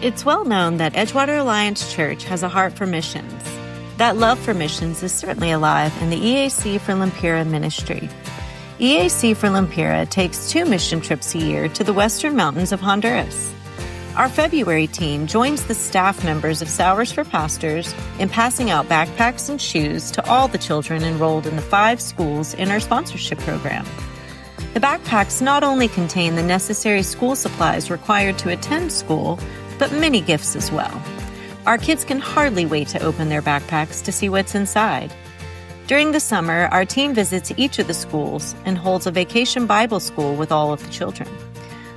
It's well known that Edgewater Alliance Church has a heart for missions. That love for missions is certainly alive in the EAC for Lempira ministry. EAC for Lempira takes 2 mission trips a year to the western mountains of Honduras. Our February team joins the staff members of Sours for Pastors in passing out backpacks and shoes to all the children enrolled in the 5 schools in our sponsorship program. The backpacks not only contain the necessary school supplies required to attend school, but many gifts as well. Our kids can hardly wait to open their backpacks to see what's inside. During the summer, our team visits each of the schools and holds a vacation Bible school with all of the children.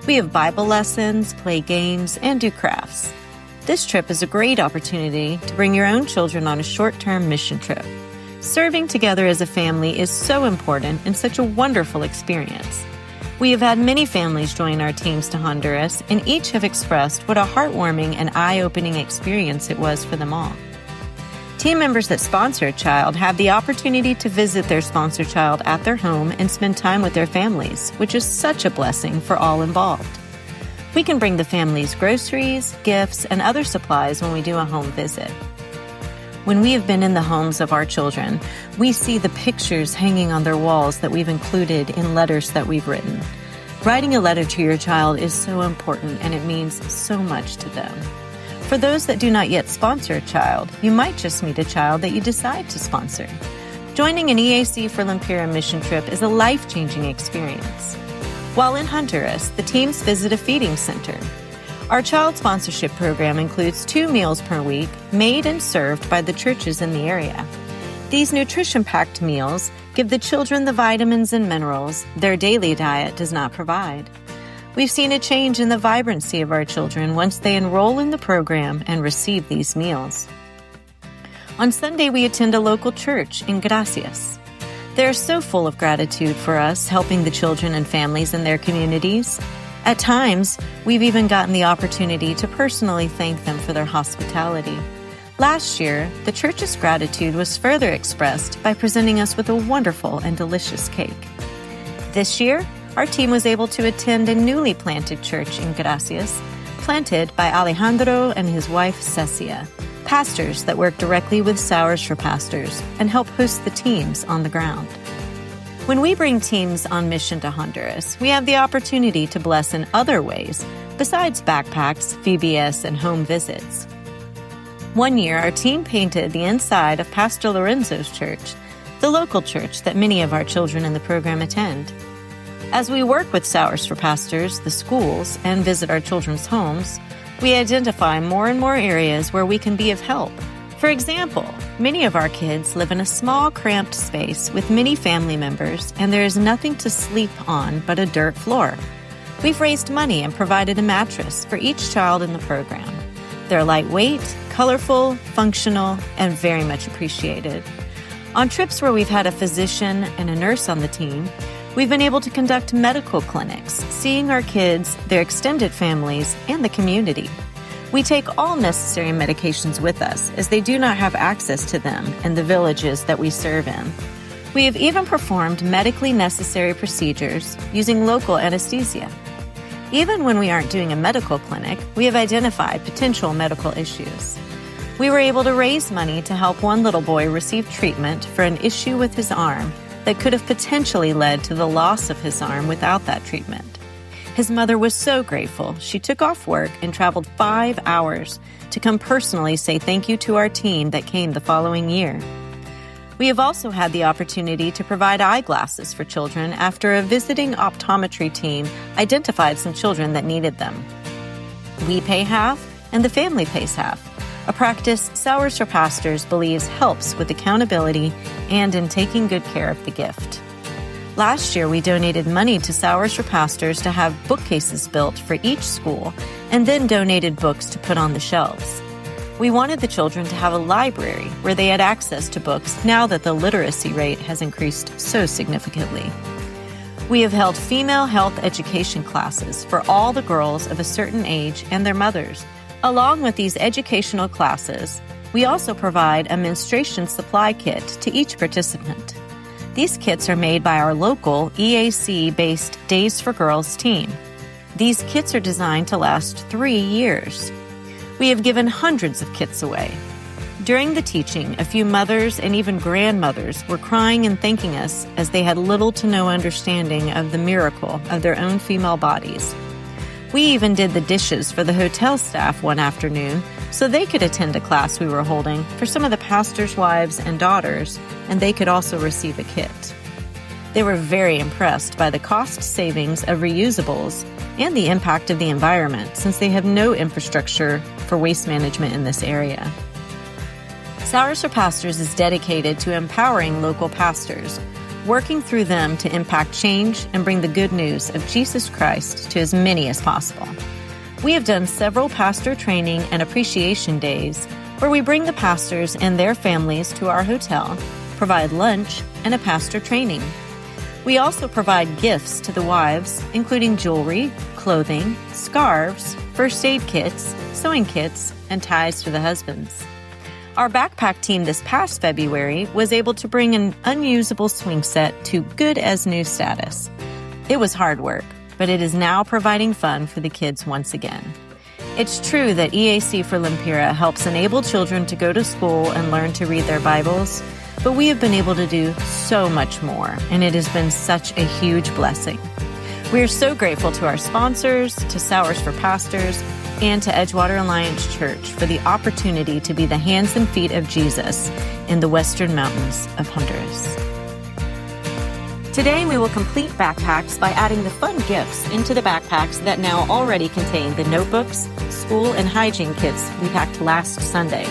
We have Bible lessons, play games, and do crafts. This trip is a great opportunity to bring your own children on a short-term mission trip. Serving together as a family is so important and such a wonderful experience. We have had many families join our teams to Honduras, and each have expressed what a heartwarming and eye-opening experience it was for them all. Team members that sponsor a child have the opportunity to visit their sponsor child at their home and spend time with their families, which is such a blessing for all involved. We can bring the families groceries, gifts, and other supplies when we do a home visit. When we have been in the homes of our children, we see the pictures hanging on their walls that we've included in letters that we've written. Writing a letter to your child is so important, and it means so much to them. For those that do not yet sponsor a child, you might just meet a child that you decide to sponsor. Joining an EAC for Lempira mission trip is a life-changing experience. While in Honduras, the teams visit a feeding center. Our child sponsorship program includes 2 meals per week made and served by the churches in the area. These nutrition-packed meals give the children the vitamins and minerals their daily diet does not provide. We've seen a change in the vibrancy of our children once they enroll in the program and receive these meals. On Sunday, we attend a local church in Gracias. They're so full of gratitude for us helping the children and families in their communities. At times, we've even gotten the opportunity to personally thank them for their hospitality. Last year, the church's gratitude was further expressed by presenting us with a wonderful and delicious cake. This year, our team was able to attend a newly planted church in Gracias, planted by Alejandro and his wife Cecia, pastors that work directly with Sours for Pastors and help host the teams on the ground. When we bring teams on mission to Honduras, we have the opportunity to bless in other ways besides backpacks, VBS, and home visits. One year, our team painted the inside of Pastor Lorenzo's church, the local church that many of our children in the program attend. As we work with Sours for Pastors, the schools, and visit our children's homes, we identify more and more areas where we can be of help. For example, many of our kids live in a small, cramped space with many family members, and there is nothing to sleep on but a dirt floor. We've raised money and provided a mattress for each child in the program. They're lightweight, colorful, functional, and very much appreciated. On trips where we've had a physician and a nurse on the team, we've been able to conduct medical clinics, seeing our kids, their extended families, and the community. We take all necessary medications with us as they do not have access to them in the villages that we serve in. We have even performed medically necessary procedures using local anesthesia. Even when we aren't doing a medical clinic, we have identified potential medical issues. We were able to raise money to help one little boy receive treatment for an issue with his arm that could have potentially led to the loss of his arm without that treatment. His mother was so grateful, she took off work and traveled 5 hours to come personally say thank you to our team that came the following year. We have also had the opportunity to provide eyeglasses for children after a visiting optometry team identified some children that needed them. We pay half and the family pays half, a practice Sours for Pastors believes helps with accountability and in taking good care of the gift. Last year, we donated money to Sours for Pastors to have bookcases built for each school and then donated books to put on the shelves. We wanted the children to have a library where they had access to books now that the literacy rate has increased so significantly. We have held female health education classes for all the girls of a certain age and their mothers. Along with these educational classes, we also provide a menstruation supply kit to each participant. These kits are made by our local EAC-based Days for Girls team. These kits are designed to last 3 years. We have given hundreds of kits away. During the teaching, a few mothers and even grandmothers were crying and thanking us as they had little to no understanding of the miracle of their own female bodies. We even did the dishes for the hotel staff one afternoon so they could attend a class we were holding for some of the pastors' wives and daughters, and they could also receive a kit. They were very impressed by the cost savings of reusables and the impact of the environment since they have no infrastructure for waste management in this area. Sours for Pastors is dedicated to empowering local pastors, working through them to impact change and bring the good news of Jesus Christ to as many as possible. We have done several pastor training and appreciation days where we bring the pastors and their families to our hotel, provide lunch, and a pastor training. We also provide gifts to the wives, including jewelry, clothing, scarves, first aid kits, sewing kits, and ties for the husbands. Our backpack team this past February was able to bring an unusable swing set to good as new status. It was hard work, but it is now providing fun for the kids once again. It's true that EAC for Lempira helps enable children to go to school and learn to read their Bibles, but we have been able to do so much more, and it has been such a huge blessing. We are so grateful to our sponsors, to Sours for Pastors, and to Edgewater Alliance Church for the opportunity to be the hands and feet of Jesus in the western mountains of Honduras. Today we will complete backpacks by adding the fun gifts into the backpacks that now already contain the notebooks, school, and hygiene kits we packed last Sunday.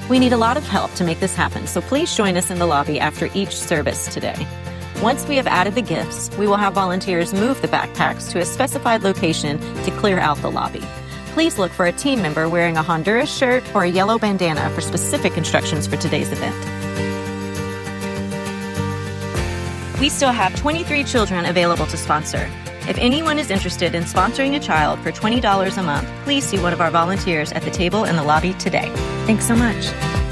We need a lot of help to make this happen, so please join us in the lobby after each service today. Once we have added the gifts, we will have volunteers move the backpacks to a specified location to clear out the lobby. Please look for a team member wearing a Honduras shirt or a yellow bandana for specific instructions for today's event. We still have 23 children available to sponsor. If anyone is interested in sponsoring a child for $20 a month, please see one of our volunteers at the table in the lobby today. Thanks so much.